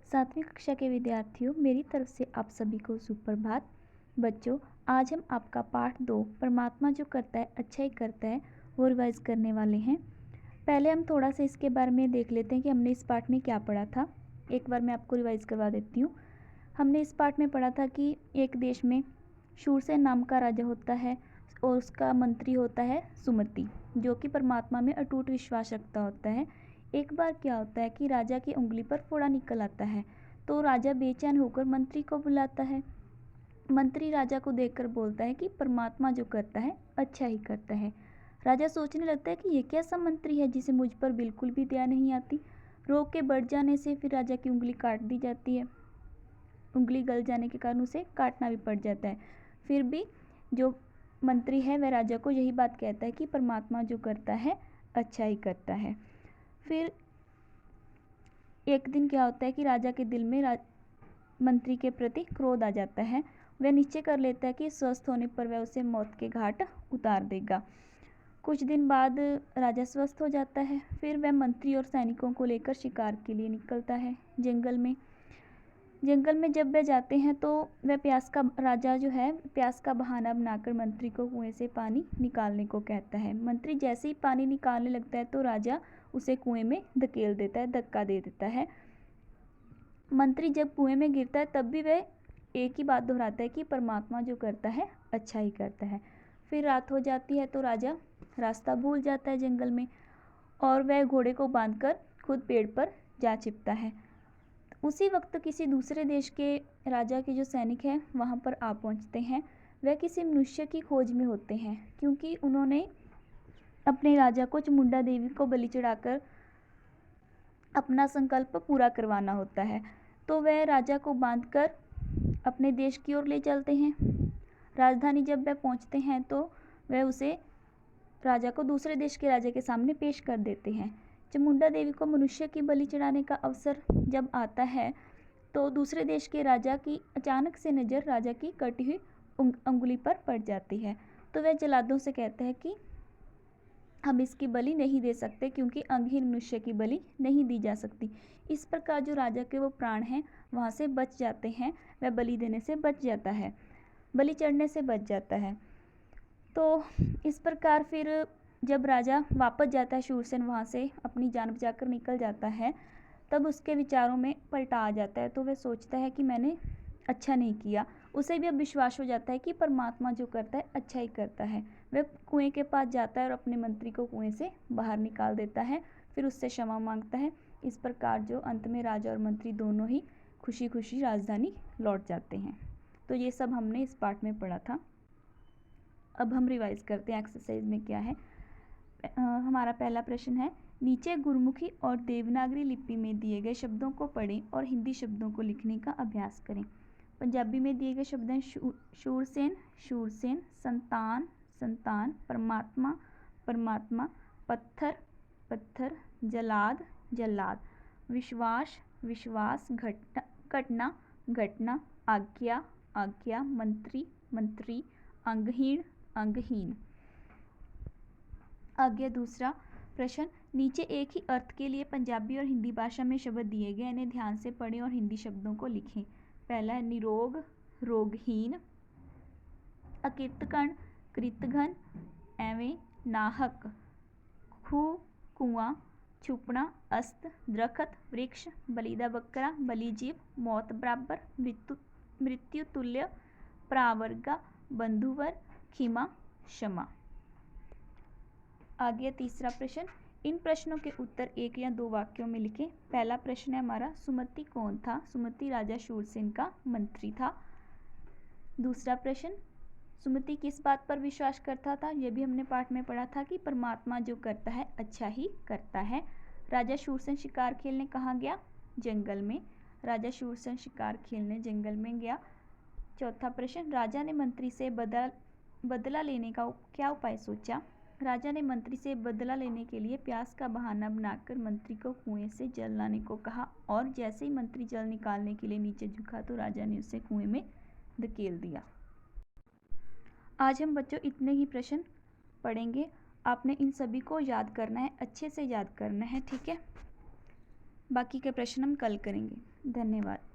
सातवीं कक्षा के विद्यार्थियों, मेरी तरफ से आप सभी को सुप्रभात। बच्चों, आज हम आपका पाठ 2 परमात्मा जो करता है अच्छा ही करता है वो रिवाइज करने वाले हैं। पहले हम थोड़ा सा इसके बारे में देख लेते हैं कि हमने इस पाठ में क्या पढ़ा था। एक बार मैं आपको रिवाइज करवा देती हूँ। हमने इस पाठ में पढ़ा था कि एक देश में शूरसेन नाम का राजा होता है और उसका मंत्री होता है सुमति, जो कि परमात्मा में अटूट विश्वास रखता होता है। एक बार क्या होता है कि राजा की उंगली पर फोड़ा निकल आता है, तो राजा बेचैन होकर मंत्री को बुलाता है। मंत्री राजा को देखकर बोलता है कि परमात्मा जो करता है अच्छा ही करता है। राजा सोचने लगता है कि ये कैसा मंत्री है जिसे मुझ पर बिल्कुल भी दया नहीं आती। रोग के बढ़ जाने से फिर राजा की उंगली काट दी जाती है। उंगली गल जाने के कारण उसे काटना भी पड़ जाता है। फिर भी जो मंत्री है वह राजा को यही बात कहता है कि परमात्मा जो करता है अच्छा ही करता है। फिर एक दिन क्या होता है कि राजा के दिल में मंत्री के प्रति क्रोध आ जाता है। वह निश्चय कर लेता है कि स्वस्थ होने पर वह उसे मौत के घाट उतार देगा। कुछ दिन बाद राजा स्वस्थ हो जाता है। फिर वह मंत्री और सैनिकों को लेकर शिकार के लिए निकलता है जंगल में जब वह जाते हैं तो वह राजा जो है प्यास का बहाना बनाकर मंत्री को कुएं से पानी निकालने को कहता है। मंत्री जैसे ही पानी निकालने लगता है तो राजा उसे कुएं में धकेल देता है, धक्का दे देता है। मंत्री जब कुएं में गिरता है तब भी वह एक ही बात दोहराता है कि परमात्मा जो करता है अच्छा ही करता है। फिर रात हो जाती है तो राजा रास्ता भूल जाता है जंगल में और वह घोड़े को बांधकर खुद पेड़ पर जा छिपता है। उसी वक्त किसी दूसरे देश के राजा के जो सैनिक हैं वहाँ पर आ पहुँचते हैं। वह किसी मनुष्य की खोज में होते हैं, क्योंकि उन्होंने अपने राजा को चामुंडा देवी को बलि चढ़ाकर अपना संकल्प पूरा करवाना होता है। तो वह राजा को बांधकर अपने देश की ओर ले चलते हैं। राजधानी जब वह पहुँचते हैं तो वह उसे राजा को दूसरे देश के राजा के सामने पेश कर देते हैं। चामुंडा देवी को मनुष्य की बलि चढ़ाने का अवसर जब आता है तो दूसरे देश के राजा की अचानक से नज़र राजा की कटी हुई उंगली पर पड़ जाती है। तो वह जल्लादों से कहता है कि हम इसकी बलि नहीं दे सकते, क्योंकि अंगहीन मनुष्य की बलि नहीं दी जा सकती। इस प्रकार जो राजा के वो प्राण हैं वहाँ से बच जाते हैं। वह बलि देने से बच जाता है, बलि चढ़ने से बच जाता है। तो इस प्रकार फिर जब राजा वापस जाता है, शूरसेन वहाँ से अपनी जान बचाकर निकल जाता है, तब उसके विचारों में पलटा आ जाता है। तो वह सोचता है कि मैंने अच्छा नहीं किया। उसे भी अब विश्वास हो जाता है कि परमात्मा जो करता है अच्छा ही करता है। वह कुएं के पास जाता है और अपने मंत्री को कुएं से बाहर निकाल देता है, फिर उससे क्षमा मांगता है। इस प्रकार जो अंत में राजा और मंत्री दोनों ही खुशी खुशी राजधानी लौट जाते हैं। तो ये सब हमने इस पाठ में पढ़ा था। अब हम रिवाइज करते हैं एक्सरसाइज में क्या है। हमारा पहला प्रश्न है, नीचे गुरुमुखी और देवनागरी लिपि में दिए गए शब्दों को पढ़ें और हिंदी शब्दों को लिखने का अभ्यास करें। पंजाबी में दिए गए शब्द हैं शूरसेन, शूरसेन, संतान, संतान, परमात्मा, परमात्मा, पत्थर, पत्थर, जलाद, जलाद, विश्वास, विश्वास, घटना, घटना, आज्ञा, आज्ञा, मंत्री, मंत्री, अंगहीन, अंगहीन। आगे दूसरा प्रश्न, नीचे एक ही अर्थ के लिए पंजाबी और हिंदी भाषा में शब्द दिए गए, इन्हें ध्यान से पढ़ें और हिंदी शब्दों को लिखें। पहला है निरोग, रोगहीन, अकृतघन, कृतघन, एवं, नाहक, खूह, कुआं, छुपना, अस्त, दरखत, वृक्ष, बलिदा बकरा, बलिजीव, मौत बराबर, मृत्यु तुल्य, प्रावर्गा, बंधुवर, खिमा, क्षमा। आगे तीसरा प्रश्न, इन प्रश्नों के उत्तर एक या दो वाक्यों में लिखें। पहला प्रश्न है हमारा, सुमति कौन था? सुमति राजा शूरसेन का मंत्री था। दूसरा प्रश्न, सुमति किस बात पर विश्वास करता था? यह भी हमने पाठ में पढ़ा था कि परमात्मा जो करता है अच्छा ही करता है। राजा शूरसेन शिकार खेलने कहाँ गया? जंगल में। राजा शूरसेन शिकार खेलने जंगल में गया। चौथा प्रश्न, राजा ने मंत्री से बदला लेने का क्या उपाय सोचा? राजा ने मंत्री से बदला लेने के लिए प्यास का बहाना बनाकर मंत्री को कुएं से जल लाने को कहा, और जैसे ही मंत्री जल निकालने के लिए नीचे झुका तो राजा ने उसे कुएं में धकेल दिया। आज हम बच्चों इतने ही प्रश्न पढ़ेंगे। आपने इन सभी को याद करना है, अच्छे से याद करना है, ठीक है? बाकी के प्रश्न हम कल करेंगे। धन्यवाद।